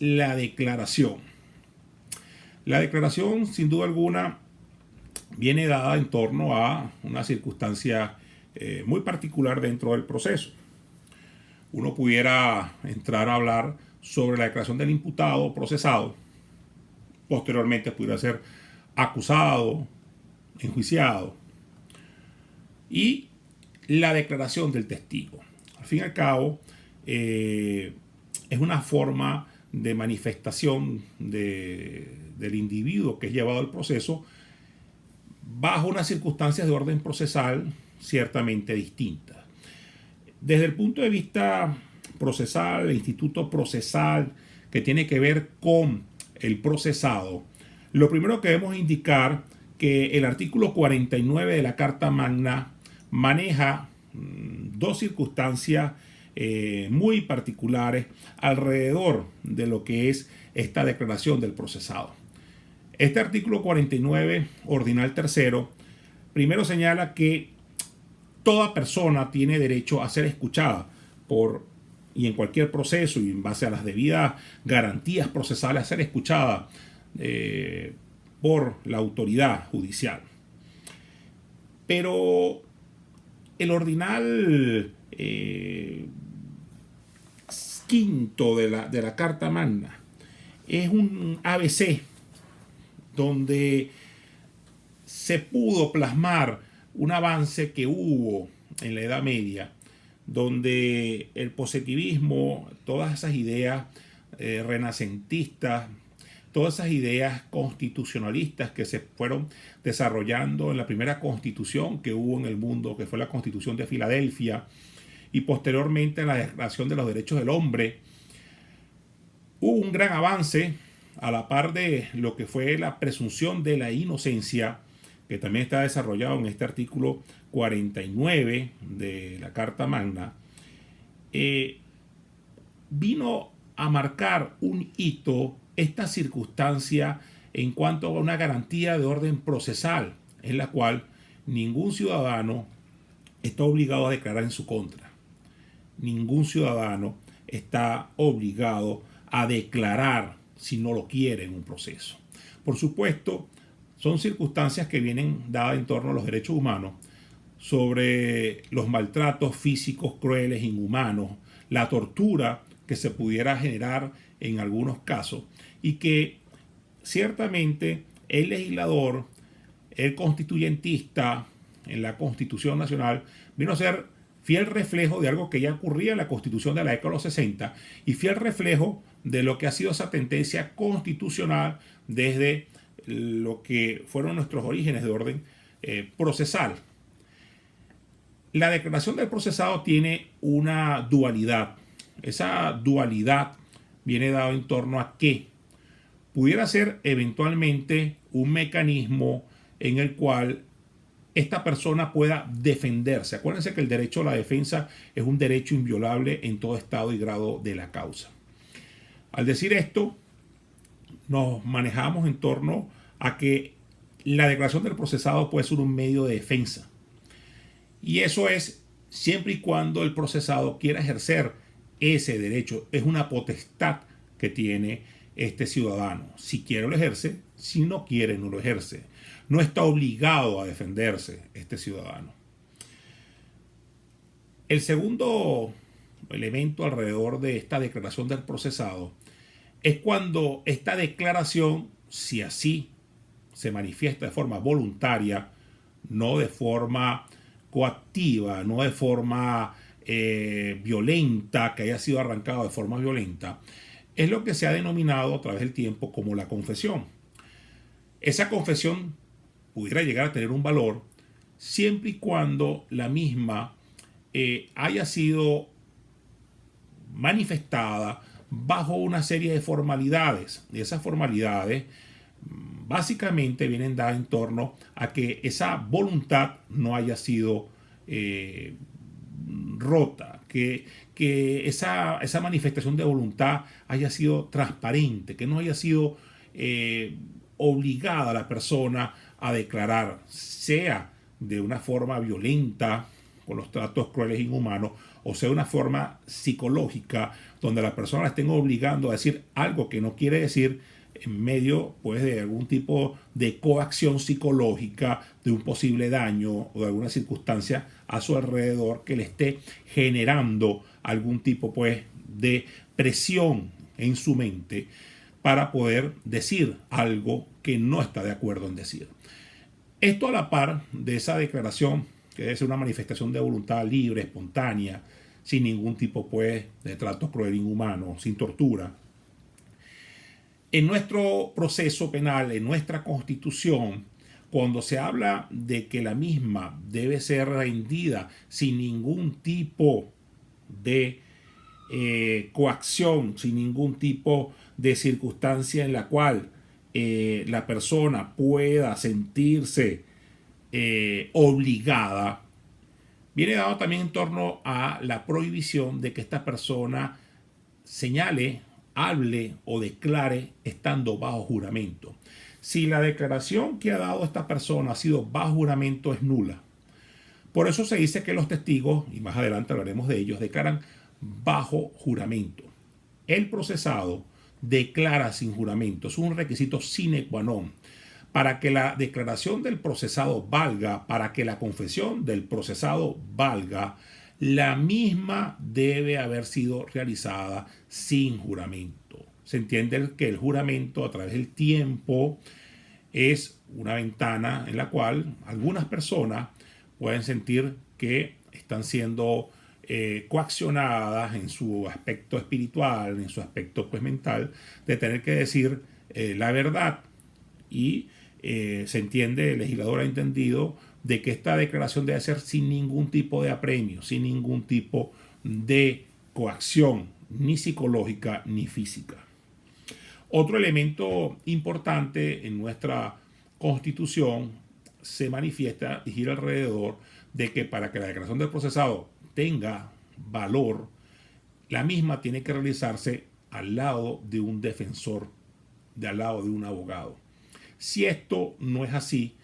La declaración. La declaración, sin duda alguna, viene dada en torno a una circunstancia muy particular dentro del proceso. Uno pudiera entrar a hablar sobre la declaración del imputado o procesado. Posteriormente pudiera ser acusado, enjuiciado. Y la declaración del testigo. Al fin y al cabo, es una forma de manifestación del individuo que es llevado al proceso bajo unas circunstancias de orden procesal ciertamente distintas. Desde el punto de vista procesal, el instituto procesal que tiene que ver con el procesado, lo primero que debemos indicar que el artículo 49 de la Carta Magna maneja dos circunstancias muy particulares alrededor de lo que es esta declaración del procesado. Este artículo 49, ordinal tercero, primero señala que toda persona tiene derecho a ser escuchada y en cualquier proceso y en base a las debidas garantías procesales a ser escuchada por la autoridad judicial. Pero el ordinal quinto de la Carta Magna es un ABC donde se pudo plasmar un avance que hubo en la Edad Media, donde el positivismo, todas esas ideas renacentistas, todas esas ideas constitucionalistas que se fueron desarrollando en la primera constitución que hubo en el mundo, que fue la Constitución de Filadelfia, y posteriormente en la Declaración de los Derechos del Hombre, hubo un gran avance a la par de lo que fue la presunción de la inocencia, que también está desarrollado en este artículo 49 de la Carta Magna. Vino a marcar un hito esta circunstancia en cuanto a una garantía de orden procesal, en la cual ningún ciudadano está obligado a declarar en su contra. Ningún ciudadano está obligado a declarar si no lo quiere en un proceso. Por supuesto, son circunstancias que vienen dadas en torno a los derechos humanos, sobre los maltratos físicos crueles, inhumanos, la tortura que se pudiera generar en algunos casos, y que ciertamente el legislador, el constituyentista en la Constitución Nacional, vino a ser fiel reflejo de algo que ya ocurría en la Constitución de la década de los 60 y fiel reflejo de lo que ha sido esa tendencia constitucional desde lo que fueron nuestros orígenes de orden procesal. La declaración del procesado tiene una dualidad. Esa dualidad viene dada en torno a que pudiera ser eventualmente un mecanismo en el cual esta persona pueda defenderse. Acuérdense que el derecho a la defensa es un derecho inviolable en todo estado y grado de la causa. Al decir esto, nos manejamos en torno a que la declaración del procesado puede ser un medio de defensa. Y eso es siempre y cuando el procesado quiera ejercer ese derecho. Es una potestad que tiene este ciudadano. Si quiere lo ejerce, si no quiere no lo ejerce. No está obligado a defenderse este ciudadano. El segundo elemento alrededor de esta declaración del procesado es cuando esta declaración, si así se manifiesta de forma voluntaria, no de forma coactiva, no de forma violenta, que haya sido arrancado de forma violenta, es lo que se ha denominado a través del tiempo como la confesión. Esa confesión pudiera llegar a tener un valor siempre y cuando la misma haya sido manifestada bajo una serie de formalidades. Y esas formalidades básicamente vienen dadas en torno a que esa voluntad no haya sido rota, que esa manifestación de voluntad haya sido transparente, que no haya sido obligada a la persona a declarar, sea de una forma violenta, con los tratos crueles e inhumanos, o sea, una forma psicológica donde la persona la estén obligando a decir algo que no quiere decir en medio pues de algún tipo de coacción psicológica, de un posible daño o de alguna circunstancia a su alrededor que le esté generando algún tipo pues de presión en su mente para poder decir algo que no está de acuerdo en decir. Esto a la par de esa declaración, que debe ser una manifestación de voluntad libre, espontánea, sin ningún tipo pues de trato cruel, inhumano, sin tortura. En nuestro proceso penal, en nuestra constitución, cuando se habla de que la misma debe ser rendida sin ningún tipo de coacción, sin ningún tipo de circunstancia en la cual la persona pueda sentirse obligada, viene dado también en torno a la prohibición de que esta persona señale, hable o declare estando bajo juramento. Si la declaración que ha dado esta persona ha sido bajo juramento, es nula. Por eso se dice que los testigos, y más adelante hablaremos de ellos, declaran bajo juramento. El procesado declara sin juramento. Es un requisito sine qua non. Para que la declaración del procesado valga, para que la confesión del procesado valga, la misma debe haber sido realizada sin juramento. Se entiende que el juramento a través del tiempo es una ventana en la cual algunas personas pueden sentir que están siendo coaccionadas en su aspecto espiritual, en su aspecto pues mental, de tener que decir la verdad. Y se entiende, el legislador ha entendido de que esta declaración debe ser sin ningún tipo de apremio, sin ningún tipo de coacción, ni psicológica ni física. Otro elemento importante en nuestra Constitución se manifiesta y gira alrededor de que para que la declaración del procesado tenga valor, la misma tiene que realizarse al lado de un defensor, al lado de un abogado. Si esto no es así,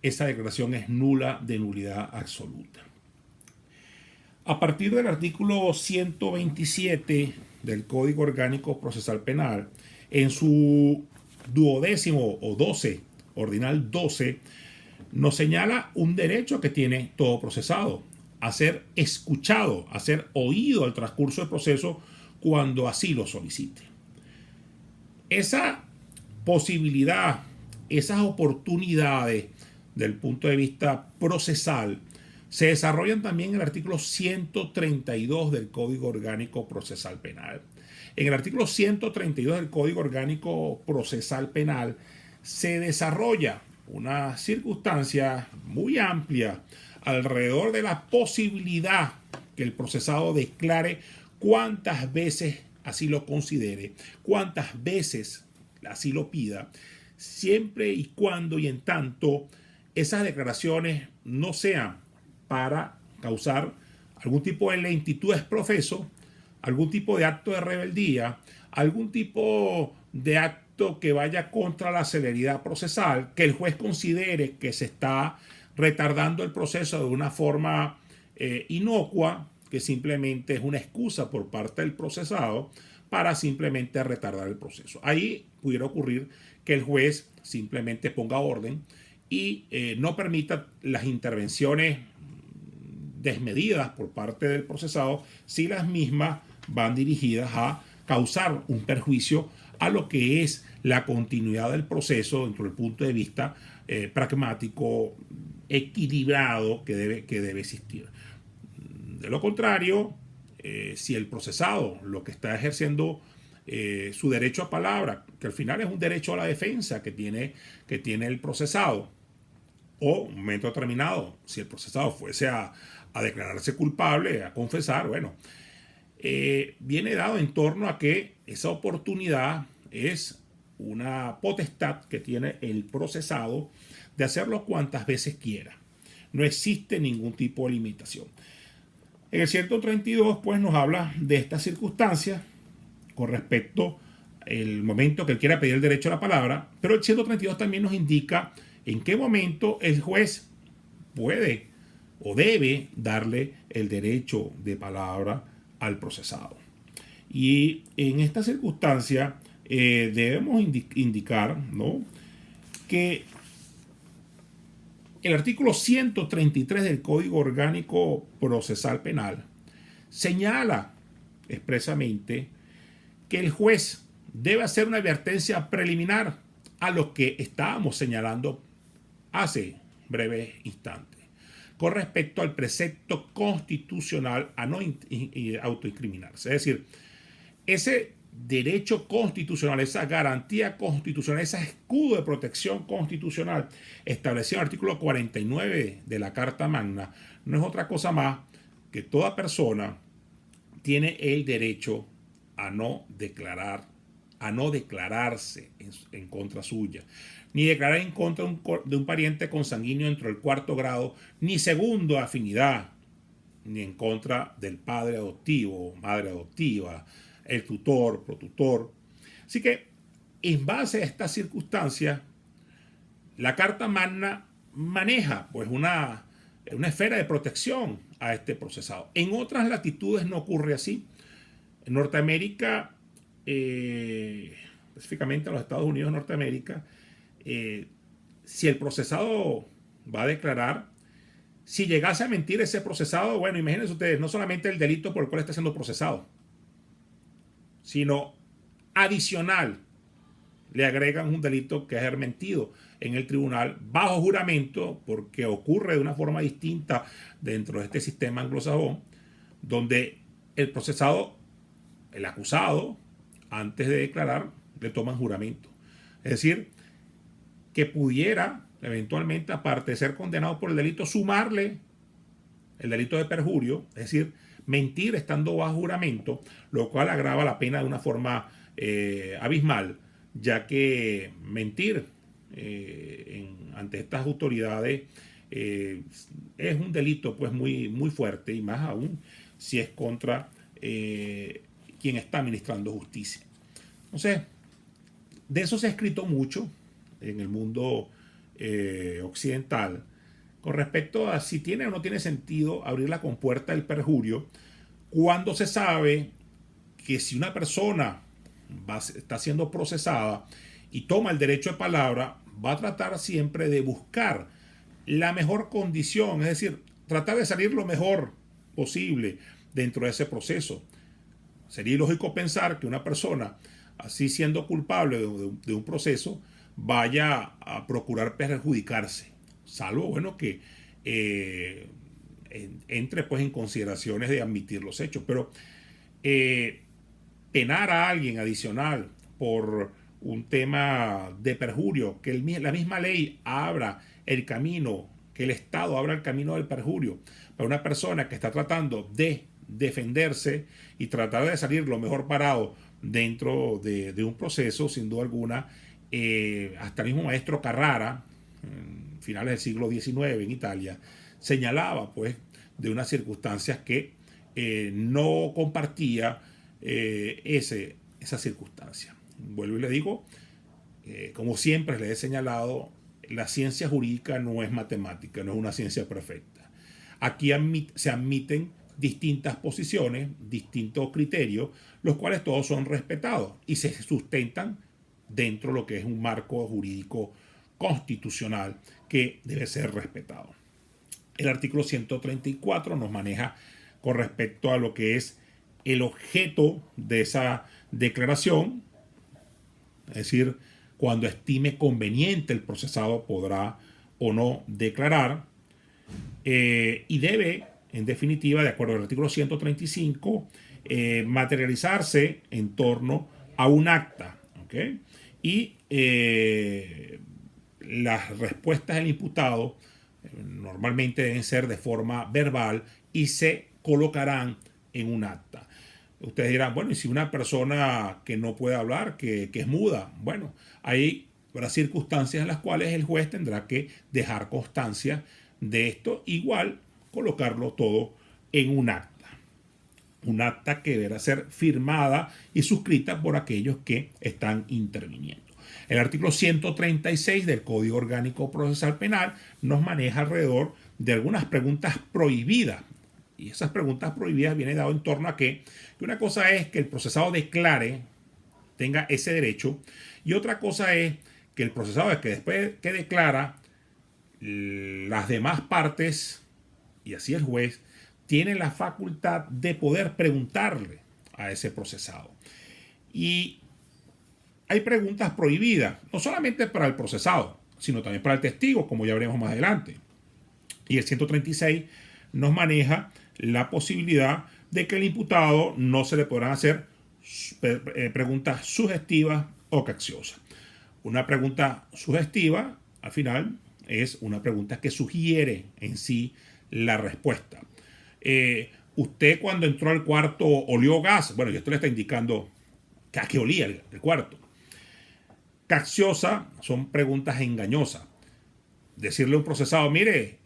esa declaración es nula, de nulidad absoluta. A partir del artículo 127 del Código Orgánico Procesal Penal, en su 12º o 12, ordinal 12, nos señala un derecho que tiene todo procesado: a ser escuchado, a ser oído al transcurso del proceso cuando así lo solicite. Esa posibilidad, esas oportunidades del punto de vista procesal se desarrollan también en el artículo 132 del Código Orgánico Procesal Penal. En el artículo 132 del Código Orgánico Procesal Penal se desarrolla una circunstancia muy amplia alrededor de la posibilidad que el procesado declare cuántas veces así lo considere, cuántas veces así lo pida, siempre y cuando y en tanto esas declaraciones no sean para causar algún tipo de lentitud de proceso, algún tipo de acto de rebeldía, algún tipo de acto que vaya contra la celeridad procesal, que el juez considere que se está retardando el proceso de una forma inocua, que simplemente es una excusa por parte del procesado para simplemente retardar el proceso. Ahí pudiera ocurrir que el juez simplemente ponga orden y no permita las intervenciones desmedidas por parte del procesado si las mismas van dirigidas a causar un perjuicio a lo que es la continuidad del proceso dentro del punto de vista pragmático, equilibrado que debe existir. De lo contrario, si el procesado lo que está ejerciendo su derecho a palabra, que al final es un derecho a la defensa que tiene el procesado, o un momento determinado, si el procesado fuese a declararse culpable, a confesar, bueno, viene dado en torno a que esa oportunidad es una potestad que tiene el procesado de hacerlo cuantas veces quiera. No existe ningún tipo de limitación. En el 132, pues, nos habla de esta circunstancia con respecto al momento que él quiera pedir el derecho a la palabra, pero el 132 también nos indica en qué momento el juez puede o debe darle el derecho de palabra al procesado. Y en esta circunstancia debemos indicar, ¿no?, que el artículo 133 del Código Orgánico Procesal Penal señala expresamente que el juez debe hacer una advertencia preliminar a lo que estábamos señalando hace breves instantes con respecto al precepto constitucional a no autoincriminarse. Es decir, ese derecho constitucional, esa garantía constitucional, ese escudo de protección constitucional establecido en el artículo 49 de la Carta Magna, no es otra cosa más que toda persona tiene el derecho a no declarar, a no declararse en contra suya, ni declarar en contra de un pariente consanguíneo dentro del cuarto grado, ni segundo afinidad, ni en contra del padre adoptivo, madre adoptiva, el tutor, protutor. Así que, en base a estas circunstancias, la Carta Magna maneja pues una esfera de protección a este procesado. En otras latitudes no ocurre así. En Norteamérica, específicamente en los Estados Unidos de Norteamérica, si el procesado va a declarar, si llegase a mentir ese procesado, bueno, imagínense ustedes, no solamente el delito por el cual está siendo procesado, sino adicional, le agregan un delito que es haber mentido en el tribunal bajo juramento, porque ocurre de una forma distinta dentro de este sistema anglosajón, donde el procesado, el acusado, antes de declarar, le toman juramento. Es decir, que pudiera eventualmente, aparte de ser condenado por el delito, sumarle el delito de perjurio, es decir, mentir estando bajo juramento, lo cual agrava la pena de una forma abismal, ya que mentir ante estas autoridades es un delito pues muy, muy fuerte, y más aún si es contra quien está administrando justicia. Entonces, de eso se ha escrito mucho en el mundo occidental con respecto a si tiene o no tiene sentido abrir la compuerta del perjurio, cuando se sabe que si una persona está siendo procesada y toma el derecho de palabra, va a tratar siempre de buscar la mejor condición, es decir, tratar de salir lo mejor posible dentro de ese proceso. Sería ilógico pensar que una persona, así siendo culpable de un proceso, vaya a procurar perjudicarse, salvo, bueno, que entre pues en consideraciones de admitir los hechos. Pero penar a alguien adicional por un tema de perjurio, que la misma ley abra el camino, que el Estado abra el camino del perjurio para una persona que está tratando de defenderse y tratar de salir lo mejor parado dentro de un proceso, sin duda alguna, hasta el mismo maestro Carrara, en finales del siglo XIX en Italia, señalaba pues de unas circunstancias que no compartía esa circunstancia. Vuelvo y le digo, como siempre les he señalado, la ciencia jurídica no es matemática, no es una ciencia perfecta. Aquí se admiten distintas posiciones, distintos criterios, los cuales todos son respetados y se sustentan dentro de lo que es un marco jurídico constitucional que debe ser respetado. El artículo 134 nos maneja con respecto a lo que es el objeto de esa declaración, es decir, cuando estime conveniente el procesado podrá o no declarar, y debe, en definitiva, de acuerdo al artículo 135, materializarse en torno a un acta, ¿okay? Y las respuestas del imputado normalmente deben ser de forma verbal y se colocarán en un acta. Ustedes dirán, bueno, y si una persona que no puede hablar, que es muda, bueno, hay circunstancias en las cuales el juez tendrá que dejar constancia de esto, igual colocarlo todo en un acta que deberá ser firmada y suscrita por aquellos que están interviniendo. El artículo 136 del Código Orgánico Procesal Penal nos maneja alrededor de algunas preguntas prohibidas. Y esas preguntas prohibidas vienen dado en torno a que una cosa es que el procesado declare, tenga ese derecho, y otra cosa es que el procesado, que después que declara, las demás partes, y así el juez, tiene la facultad de poder preguntarle a ese procesado. Y hay preguntas prohibidas, no solamente para el procesado, sino también para el testigo, como ya veremos más adelante. Y el 136 nos maneja la posibilidad de que el imputado no se le podrán hacer preguntas sugestivas o capciosas. Una pregunta sugestiva, al final, es una pregunta que sugiere en sí la respuesta. Usted cuando entró al cuarto olió gas. Bueno, esto le está indicando a qué olía el cuarto. Capciosa son preguntas engañosas. Decirle a un procesado, mire,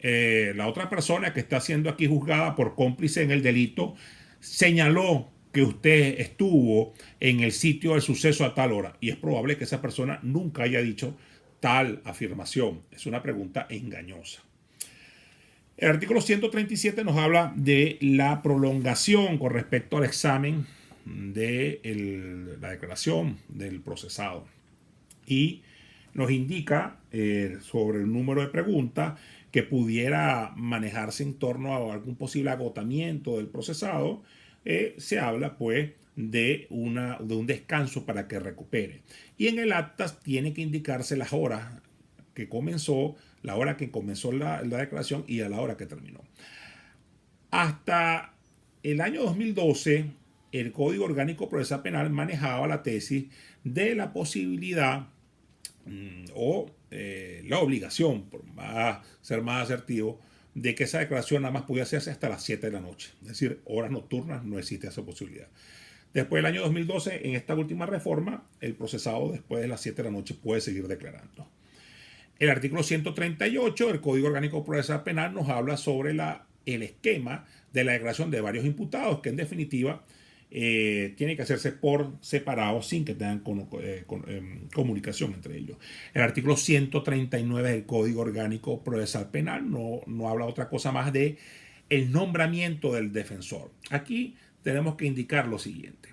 la otra persona que está siendo aquí juzgada por cómplice en el delito señaló que usted estuvo en el sitio del suceso a tal hora. Y es probable que esa persona nunca haya dicho tal afirmación. Es una pregunta engañosa. El artículo 137 nos habla de la prolongación con respecto al examen de la declaración del procesado. Y nos indica sobre el número de preguntas que pudiera manejarse en torno a algún posible agotamiento del procesado. Se habla pues de un descanso para que recupere. Y en el acta tiene que indicarse las horas que comenzó, la hora que comenzó la declaración y a la hora que terminó. Hasta el año 2012, el Código Orgánico Procesal Penal manejaba la tesis de la posibilidad o la obligación, por ser más asertivo, de que esa declaración nada más podía hacerse hasta las 7 de la noche. Es decir, horas nocturnas no existe esa posibilidad. Después del año 2012, en esta última reforma, el procesado después de las 7 de la noche puede seguir declarando. El artículo 138 del Código Orgánico Procesal Penal nos habla sobre el esquema de la declaración de varios imputados, que en definitiva tiene que hacerse por separado sin que tengan comunicación entre ellos. El artículo 139 del Código Orgánico Procesal Penal no habla otra cosa más de el nombramiento del defensor. Aquí tenemos que indicar lo siguiente.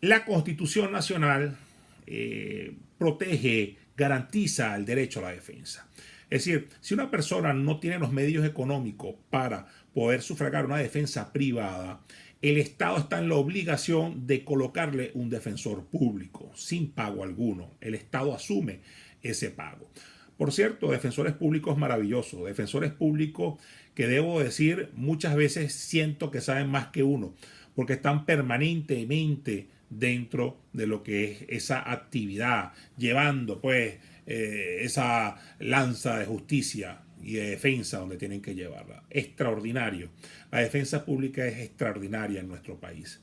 La Constitución Nacional protege, garantiza el derecho a la defensa. Es decir, si una persona no tiene los medios económicos para poder sufragar una defensa privada, el Estado está en la obligación de colocarle un defensor público sin pago alguno. El Estado asume ese pago. Por cierto, defensores públicos maravillosos, defensores públicos que debo decir muchas veces siento que saben más que uno, porque están permanentemente dentro de lo que es esa actividad, llevando pues esa lanza de justicia y de defensa donde tienen que llevarla. Extraordinario. La defensa pública es extraordinaria en nuestro país.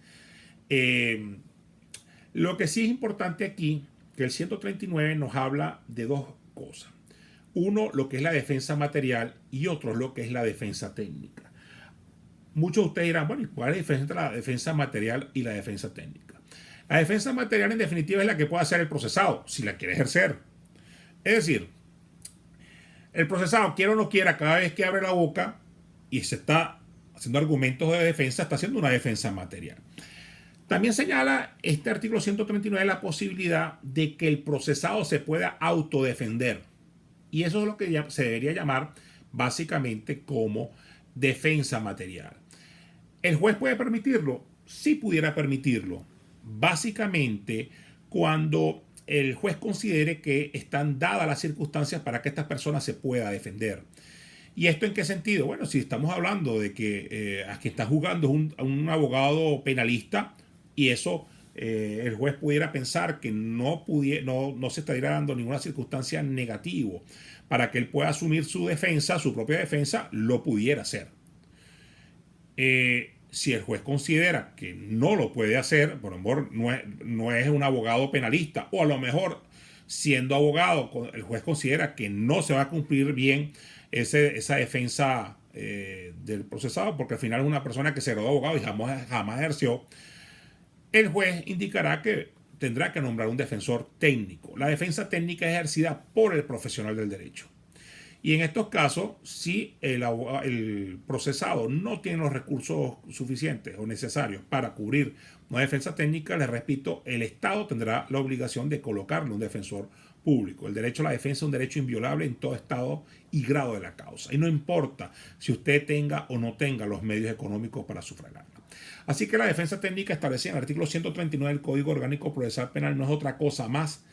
Lo que sí es importante aquí, que el 139 nos habla de dos cosas. Uno, lo que es la defensa material, y otro, lo que es la defensa técnica. Muchos de ustedes dirán, bueno, ¿cuál es la diferencia entre la defensa material y la defensa técnica? La defensa material, en definitiva, es la que puede hacer el procesado, si la quiere ejercer. Es decir, el procesado, quiera o no quiera, cada vez que abre la boca y se está haciendo argumentos de defensa, está haciendo una defensa material. También señala este artículo 139 la posibilidad de que el procesado se pueda autodefender. Y eso es lo que se debería llamar básicamente como defensa material. ¿El juez puede permitirlo? Sí pudiera permitirlo. Básicamente cuando el juez considere que están dadas las circunstancias para que esta persona se pueda defender. ¿Y esto en qué sentido? Bueno, si estamos hablando de que a quien está juzgando es un abogado penalista y eso el juez pudiera pensar que no se estaría dando ninguna circunstancia negativa para que él pueda asumir su defensa, su propia defensa, lo pudiera hacer. Si el juez considera que no lo puede hacer, por lo mejor no es un abogado penalista, o a lo mejor siendo abogado, el juez considera que no se va a cumplir bien esa defensa del procesado, porque al final es una persona que se graduó de abogado y jamás ejerció, el juez indicará que tendrá que nombrar un defensor técnico. La defensa técnica es ejercida por el profesional del derecho. Y en estos casos, si el procesado no tiene los recursos suficientes o necesarios para cubrir una defensa técnica, les repito, el Estado tendrá la obligación de colocarle un defensor público. El derecho a la defensa es un derecho inviolable en todo estado y grado de la causa. Y no importa si usted tenga o no tenga los medios económicos para sufragarla. Así que la defensa técnica establecida en el artículo 139 del Código Orgánico Procesal Penal no es otra cosa más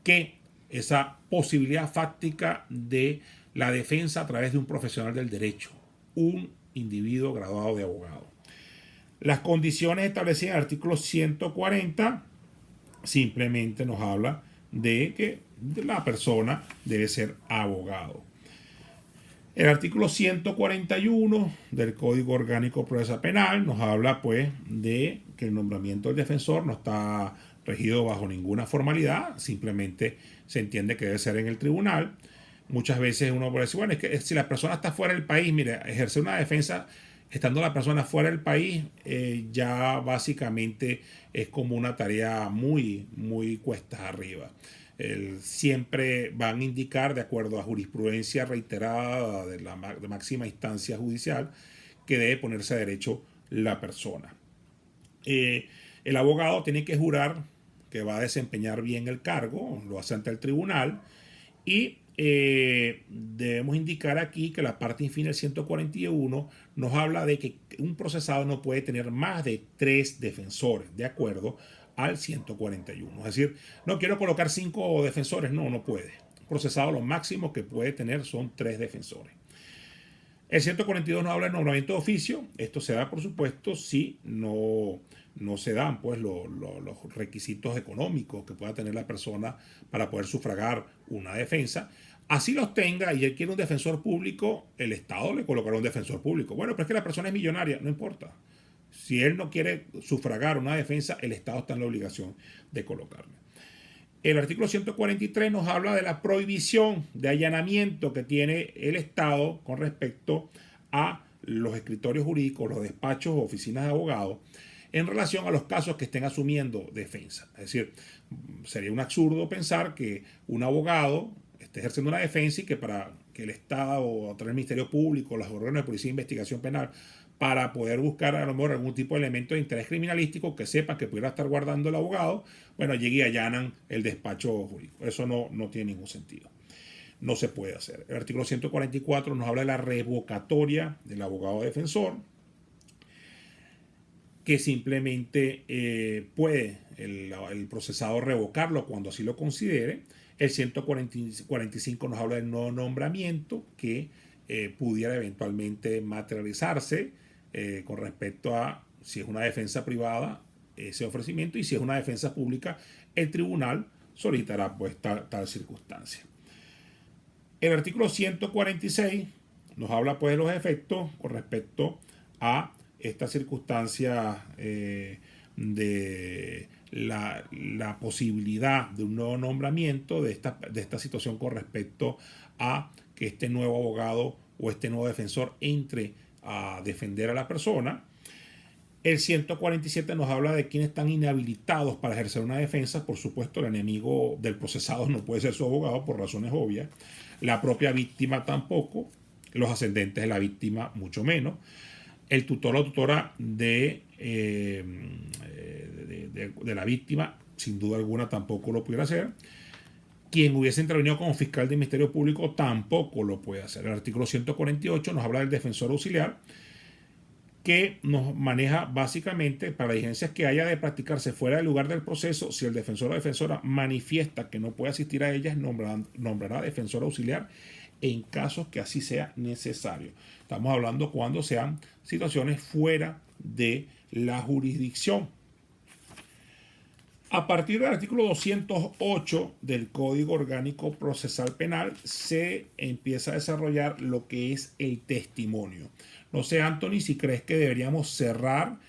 que esa posibilidad fáctica de la defensa a través de un profesional del derecho, un individuo graduado de abogado. Las condiciones establecidas en el artículo 140 simplemente nos habla de que la persona debe ser abogado. El artículo 141 del Código Orgánico Procesal Penal nos habla pues de que el nombramiento del defensor no está regido bajo ninguna formalidad, simplemente se entiende que debe ser en el tribunal. Muchas veces uno puede decir, bueno, es que si la persona está fuera del país, mire, ejercer una defensa estando la persona fuera del país ya básicamente es como una tarea muy, muy cuesta arriba. Siempre van a indicar, de acuerdo a jurisprudencia reiterada de máxima instancia judicial, que debe ponerse a derecho la persona. El abogado tiene que jurar que va a desempeñar bien el cargo, lo hace ante el tribunal, y debemos indicar aquí que la parte infin del 141 nos habla de que un procesado no puede tener más de 3 defensores, de acuerdo al 141. Es decir, no quiero colocar 5 defensores, no puede. Un procesado lo máximo que puede tener son 3 defensores. El 142 nos habla de nombramiento de oficio. Esto se da, por supuesto, si no se dan pues, los requisitos económicos que pueda tener la persona para poder sufragar una defensa. Así los tenga y él quiere un defensor público, el Estado le colocará un defensor público. Bueno, pero es que la persona es millonaria, no importa. Si él no quiere sufragar una defensa, el Estado está en la obligación de colocarle. El artículo 143 nos habla de la prohibición de allanamiento que tiene el Estado con respecto a los escritorios jurídicos, los despachos o oficinas de abogados en relación a los casos que estén asumiendo defensa. Es decir, sería un absurdo pensar que un abogado esté ejerciendo una defensa y que para que el Estado o el Ministerio Público, los órganos de policía de investigación penal, para poder buscar a lo mejor algún tipo de elemento de interés criminalístico que sepa que pudiera estar guardando el abogado, bueno, llegue y allanan el despacho jurídico. Eso no tiene ningún sentido. No se puede hacer. El artículo 144 nos habla de la revocatoria del abogado defensor, que simplemente puede el procesado revocarlo cuando así lo considere. El 145 nos habla del no nombramiento que pudiera eventualmente materializarse con respecto a si es una defensa privada ese ofrecimiento y si es una defensa pública el tribunal solicitará pues tal circunstancia. El artículo 146 nos habla pues de los efectos con respecto a esta circunstancia de la posibilidad de un nuevo nombramiento de esta situación con respecto a que este nuevo abogado o este nuevo defensor entre a defender a la persona. El 147 nos habla de quienes están inhabilitados para ejercer una defensa. Por supuesto, el enemigo del procesado no puede ser su abogado por razones obvias. La propia víctima tampoco. Los ascendentes de la víctima mucho menos. El tutor o tutora de la víctima, sin duda alguna, tampoco lo pudiera hacer. Quien hubiese intervenido como fiscal del Ministerio Público tampoco lo puede hacer. El artículo 148 nos habla del defensor auxiliar, que nos maneja básicamente para diligencias que haya de practicarse fuera del lugar del proceso. Si el defensor o defensora manifiesta que no puede asistir a ellas, nombrará defensor auxiliar en casos que así sea necesario. Estamos hablando cuando sean situaciones fuera de la jurisdicción. A partir del artículo 208 del Código Orgánico Procesal Penal se empieza a desarrollar lo que es el testimonio. No sé, Anthony, si crees que deberíamos cerrar